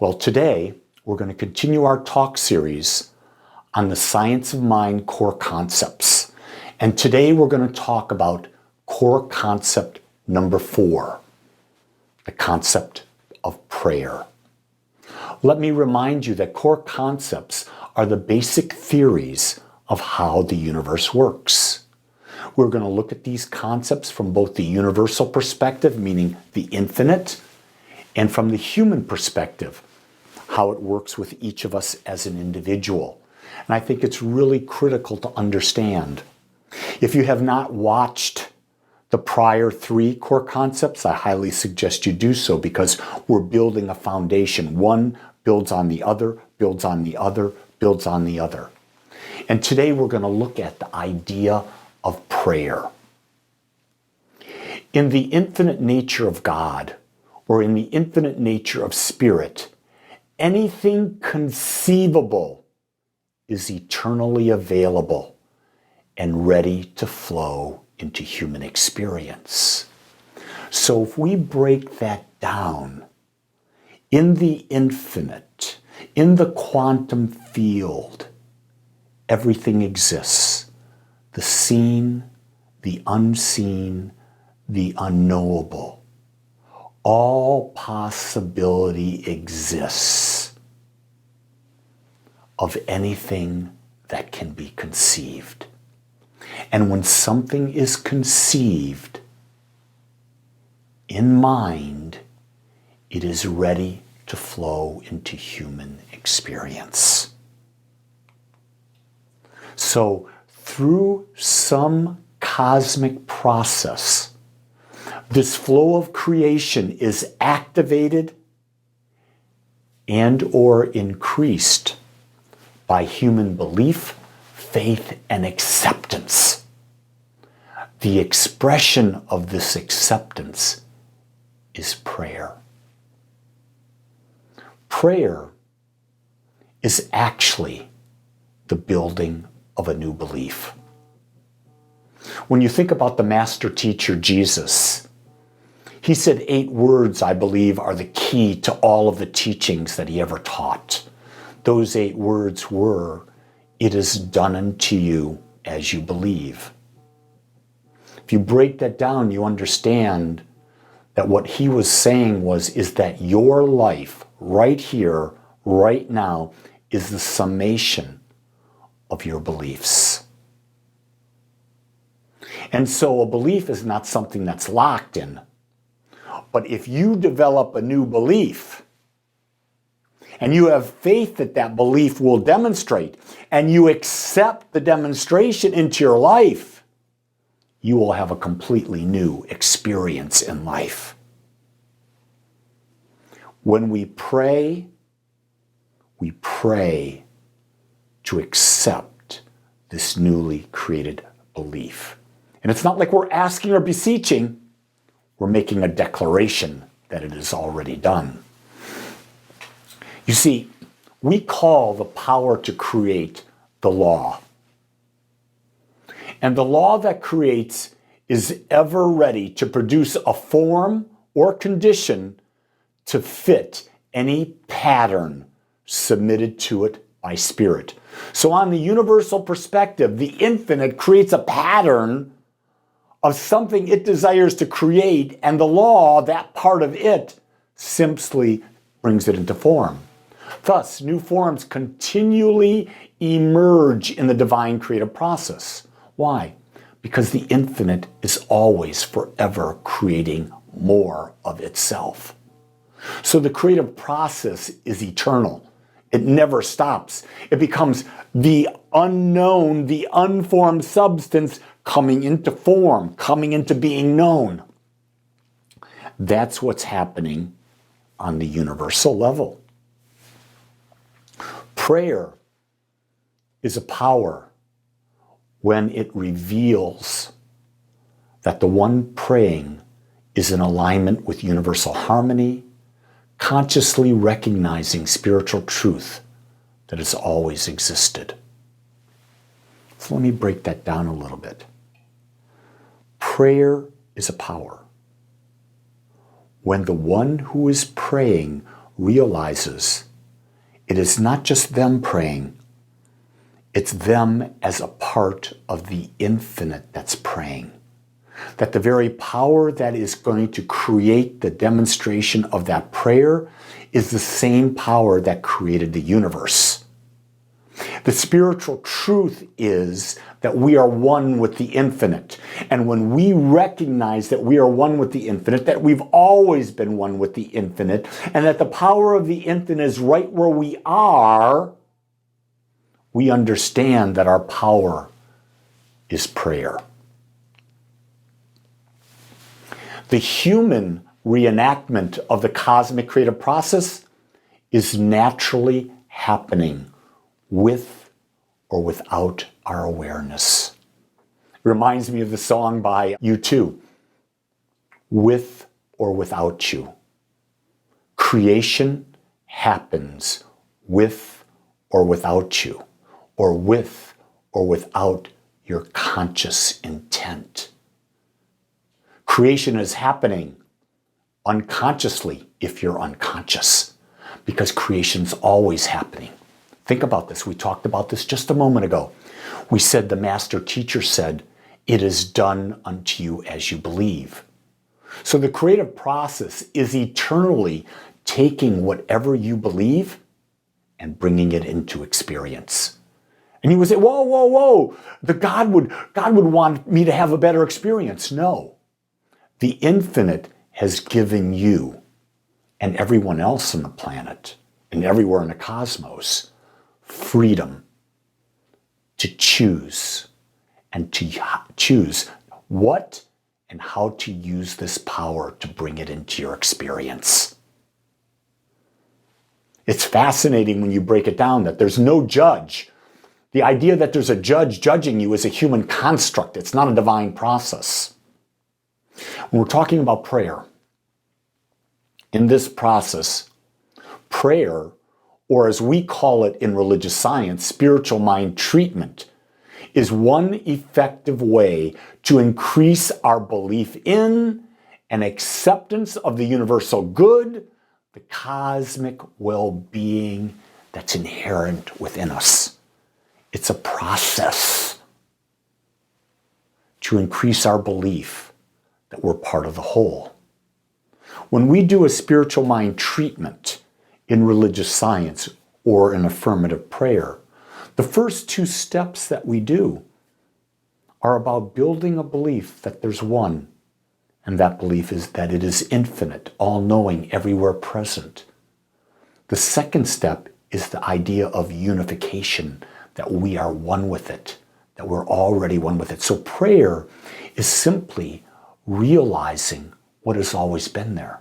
Well, today we're going to continue our talk series on the Science of Mind core concepts. And today we're going to talk about core concept number 4, the concept of prayer. Let me remind you that core concepts are the basic theories of how the universe works. We're going to look at these concepts from both the universal perspective, meaning the infinite, and from the human perspective, how it works with each of us as an individual. And I think it's really critical to understand. If you have not watched the prior 3 core concepts, I highly suggest you do so because we're building a foundation. One builds on the other, builds on the other, builds on the other. And today we're going to look at the idea of prayer. In the infinite nature of God, or in the infinite nature of spirit, anything conceivable is eternally available and ready to flow into human experience. So if we break that down, in the infinite, in the quantum field, everything exists. The seen, the unseen, the unknowable. All possibility exists of anything that can be conceived. And when something is conceived in mind, it is ready to flow into human experience. So, through some cosmic process, this flow of creation is activated and or increased by human belief, faith, and acceptance. The expression of this acceptance is prayer. Prayer is actually the building of a new belief. When you think about the master teacher, Jesus, he said 8 words, I believe, are the key to all of the teachings that he ever taught. Those 8 words were, "It is done unto you as you believe." If you break that down, you understand that what he was saying is that your life right here, right now, is the summation of your beliefs. And so a belief is not something that's locked in. But if you develop a new belief, and you have faith that that belief will demonstrate, and you accept the demonstration into your life, you will have a completely new experience in life. When we pray to accept this newly created belief. And it's not like we're asking or beseeching, we're making a declaration that it is already done. You see, we call the power to create the law. And the law that creates is ever ready to produce a form or condition to fit any pattern submitted to it by spirit. So on the universal perspective, the infinite creates a pattern of something it desires to create, and the law, that part of it, simply brings it into form. Thus, new forms continually emerge in the divine creative process. Why? Because the infinite is always forever creating more of itself. So the creative process is eternal. It never stops. It becomes the unknown, the unformed substance coming into form, coming into being known. That's what's happening on the universal level. Prayer is a power when it reveals that the one praying is in alignment with universal harmony, consciously recognizing spiritual truth that has always existed. So let me break that down a little bit. Prayer is a power when the one who is praying realizes it is not just them praying, it's them as a part of the infinite that's praying. That the very power that is going to create the demonstration of that prayer is the same power that created the universe. The spiritual truth is that we are one with the infinite. And when we recognize that we are one with the infinite, that we've always been one with the infinite, and that the power of the infinite is right where we are, we understand that our power is prayer. The human reenactment of the cosmic creative process is naturally happening with or without our awareness. It reminds me of the song by U2, With or Without You. Creation happens with or without you, or with or without your conscious intent. Creation is happening unconsciously if you're unconscious, because creation's always happening. Think about this. We talked about this just a moment ago. We said the master teacher said, "It is done unto you as you believe." So the creative process is eternally taking whatever you believe and bringing it into experience. And you would say, whoa, whoa, whoa, God would want me to have a better experience. No. The infinite has given you and everyone else on the planet and everywhere in the cosmos freedom to choose and to choose what and how to use this power to bring it into your experience. It's fascinating when you break it down that there's no judge. The idea that there's a judge judging you is a human construct. It's not a divine process. When we're talking about prayer, in this process, prayer, or as we call it in religious science, spiritual mind treatment, is one effective way to increase our belief in and acceptance of the universal good, the cosmic well-being that's inherent within us. It's a process to increase our belief that we're part of the whole. When we do a spiritual mind treatment in religious science or in affirmative prayer, the first two steps that we do are about building a belief that there's one, and that belief is that it is infinite, all-knowing, everywhere present. The second step is the idea of unification, that we are one with it, that we're already one with it. So prayer is simply realizing what has always been there.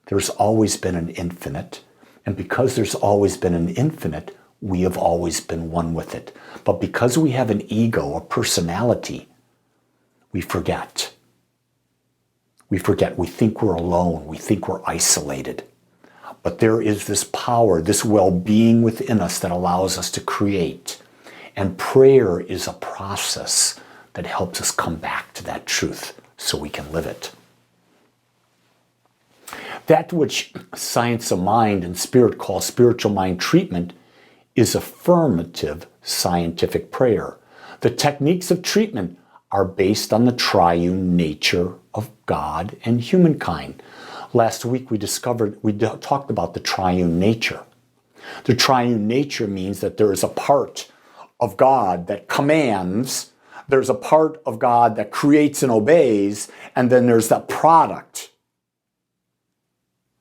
There's always been an infinite, and because there's always been an infinite, we have always been one with it. But because we have an ego, a personality, we forget. We forget. We think we're alone. We think we're isolated. But there is this power, this well-being within us that allows us to create. And prayer is a process that helps us come back to that truth so we can live it. That which science of mind and spirit call spiritual mind treatment is affirmative scientific prayer. The techniques of treatment are based on the triune nature of God and humankind. Last week we talked about the triune nature. The triune nature means that there is a part of God that commands, there's a part of God that creates and obeys, and then there's that product.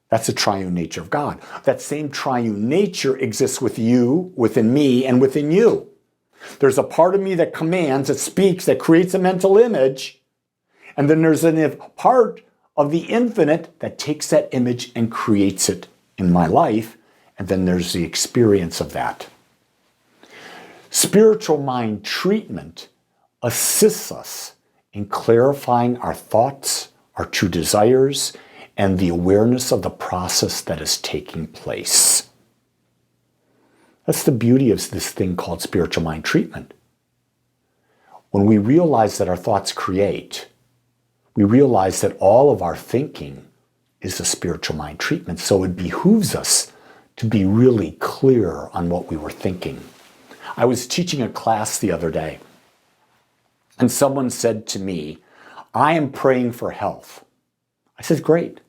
That's the triune nature of God. That same triune nature exists with you, within me, and within you. There's a part of me that commands, that speaks, that creates a mental image, and then there's a part of the infinite that takes that image and creates it in my life, and then there's the experience of that. Spiritual mind treatment assists us in clarifying our thoughts, our true desires, and the awareness of the process that is taking place. That's the beauty of this thing called spiritual mind treatment. When we realize that our thoughts create, we realize that all of our thinking is a spiritual mind treatment. So it behooves us to be really clear on what we were thinking. I was teaching a class the other day, and someone said to me, I am praying for health. I said, great.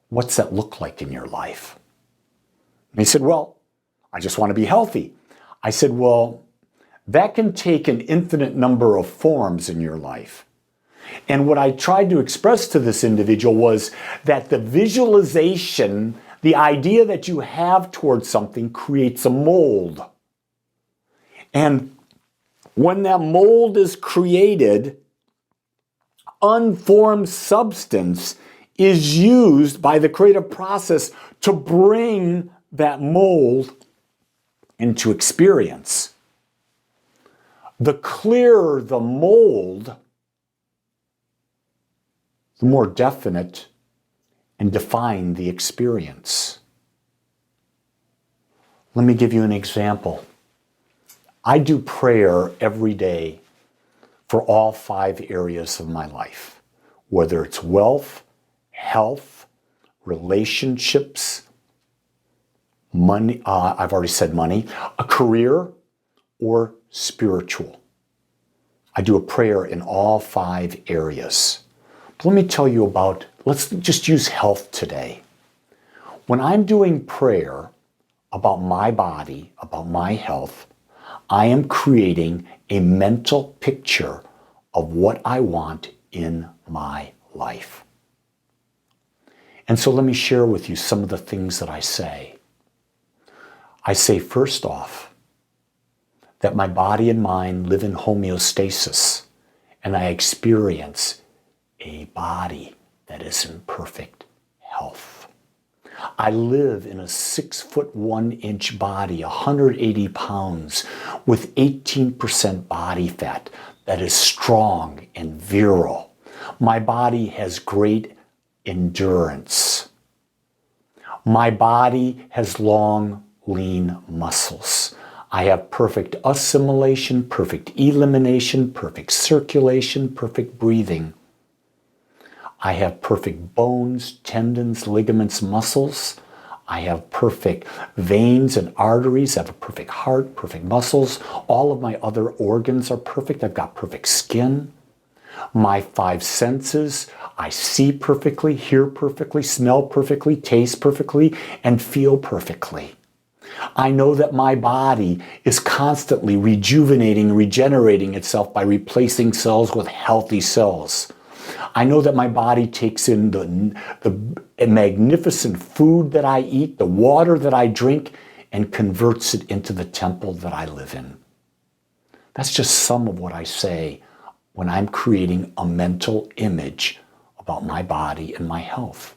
What's that look like in your life? And he said, well, I just want to be healthy. I said, well, that can take an infinite number of forms in your life. And what I tried to express to this individual was that the visualization, the idea that you have towards something creates a mold. And when that mold is created, unformed substance is used by the creative process to bring that mold into experience. The clearer the mold, the more definite and defined the experience. Let me give you an example. I do prayer every day for all 5 areas of my life, whether it's wealth, health, relationships, money, I've already said money, a career, or spiritual. I do a prayer in all 5 areas. But let me tell you about, let's just use health today. When I'm doing prayer about my body, about my health, I am creating a mental picture of what I want in my life. And so let me share with you some of the things that I say. I say, first off, that my body and mind live in homeostasis, and I experience a body that is in perfect health. I live in a 6'1" body, 180 pounds, with 18% body fat that is strong and virile. My body has great endurance. My body has long, lean muscles. I have perfect assimilation, perfect elimination, perfect circulation, perfect breathing. I have perfect bones, tendons, ligaments, muscles. I have perfect veins and arteries. I have a perfect heart, perfect muscles. All of my other organs are perfect. I've got perfect skin. My 5 senses, I see perfectly, hear perfectly, smell perfectly, taste perfectly, and feel perfectly. I know that my body is constantly rejuvenating, regenerating itself by replacing cells with healthy cells. I know that my body takes in the magnificent food that I eat, the water that I drink, and converts it into the temple that I live in. That's just some of what I say when I'm creating a mental image about my body and my health.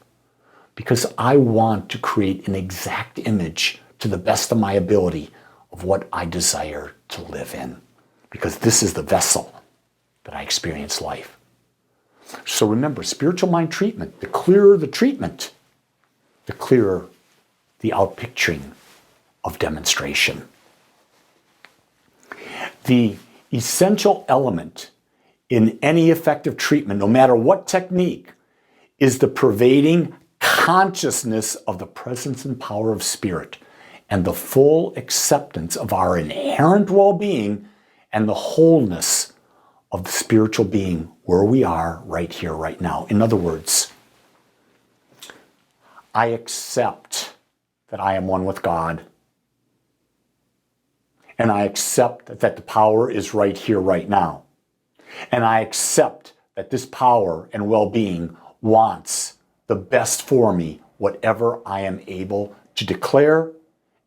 Because I want to create an exact image to the best of my ability of what I desire to live in. Because this is the vessel that I experience life. So remember, spiritual mind treatment, the clearer the treatment, the clearer the outpicturing of demonstration. The essential element in any effective treatment, no matter what technique, is the pervading consciousness of the presence and power of spirit and the full acceptance of our inherent well-being and the wholeness of the spiritual being where we are right here, right now. In other words, I accept that I am one with God. And I accept that the power is right here, right now. And I accept that this power and well-being wants the best for me, whatever I am able to declare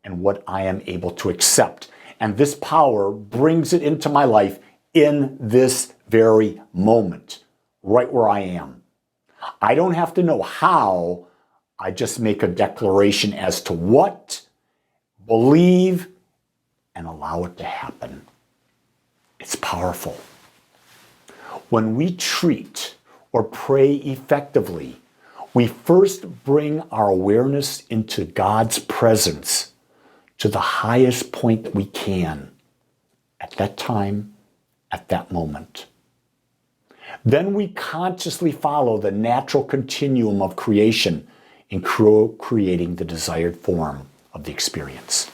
and what I am able to accept. And this power brings it into my life in this very moment, right where I am. I don't have to know how, I just make a declaration as to what, believe, and allow it to happen. It's powerful. When we treat or pray effectively, we first bring our awareness into God's presence to the highest point that we can at that time, at that moment. Then we consciously follow the natural continuum of creation in creating the desired form of the experience.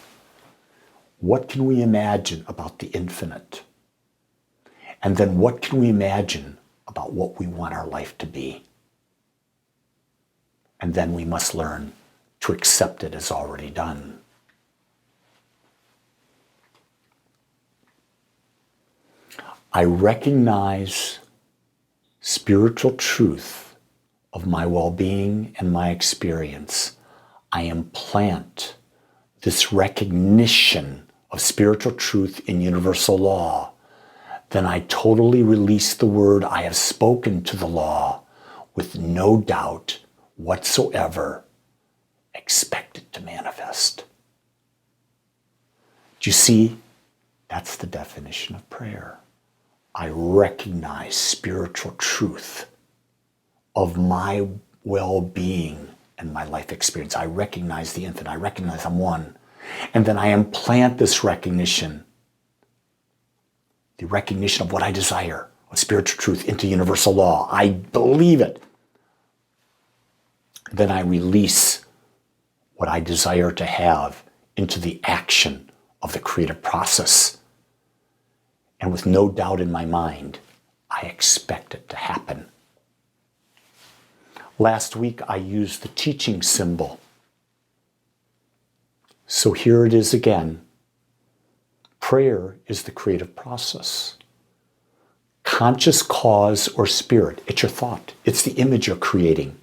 What can we imagine about the infinite? And then what can we imagine about what we want our life to be? And then we must learn to accept it as already done. I recognize spiritual truth of my well-being and my experience. I implant this recognition of spiritual truth in universal law. Then I totally release the word I have spoken to the law with no doubt whatsoever. Expect it to manifest. Do you see? That's the definition of prayer. I recognize spiritual truth of my well-being and my life experience. I recognize the infinite. I recognize I'm one. And then I implant this recognition, the recognition of what I desire, of spiritual truth, into universal law. I believe it. Then I release what I desire to have into the action of the creative process. And with no doubt in my mind, I expect it to happen. Last week, I used the teaching symbol. So here it is again. Prayer is the creative process. Conscious cause or spirit, it's your thought. It's the image you're creating.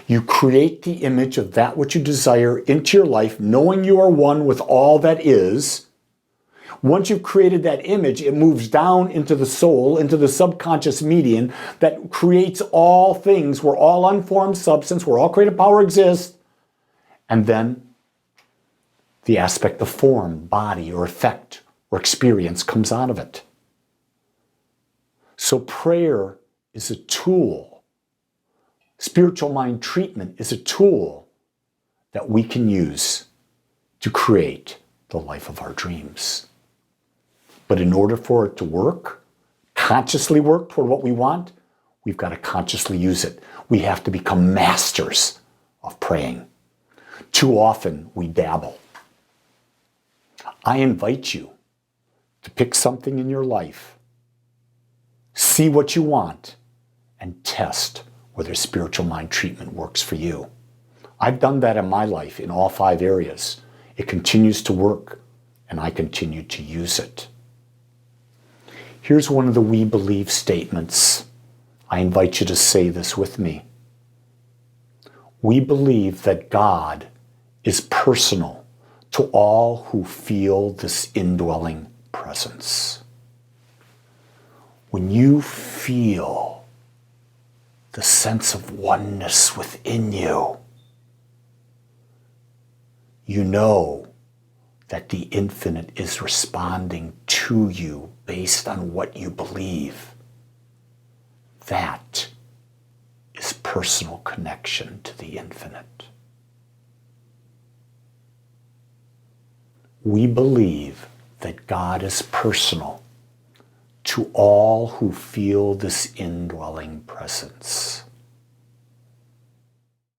You create the image of that which you desire into your life, knowing you are one with all that is. Once you've created that image, it moves down into the soul, into the subconscious median that creates all things, where all unformed substance, where all creative power exists. And then the aspect of form, body, or effect, or experience comes out of it. So prayer is a tool. Spiritual mind treatment is a tool that we can use to create the life of our dreams. But in order for it to work, consciously work toward what we want, we've got to consciously use it. We have to become masters of praying. Too often we dabble. I invite you to pick something in your life, see what you want, and test whether spiritual mind treatment works for you. I've done that in my life in all 5 areas. It continues to work, and I continue to use it. Here's one of the we believe statements. I invite you to say this with me. We believe that God is personal to all who feel this indwelling presence. When you feel the sense of oneness within you, you know that the infinite is responding to you based on what you believe. That is personal connection to the infinite. We believe that God is personal to all who feel this indwelling presence.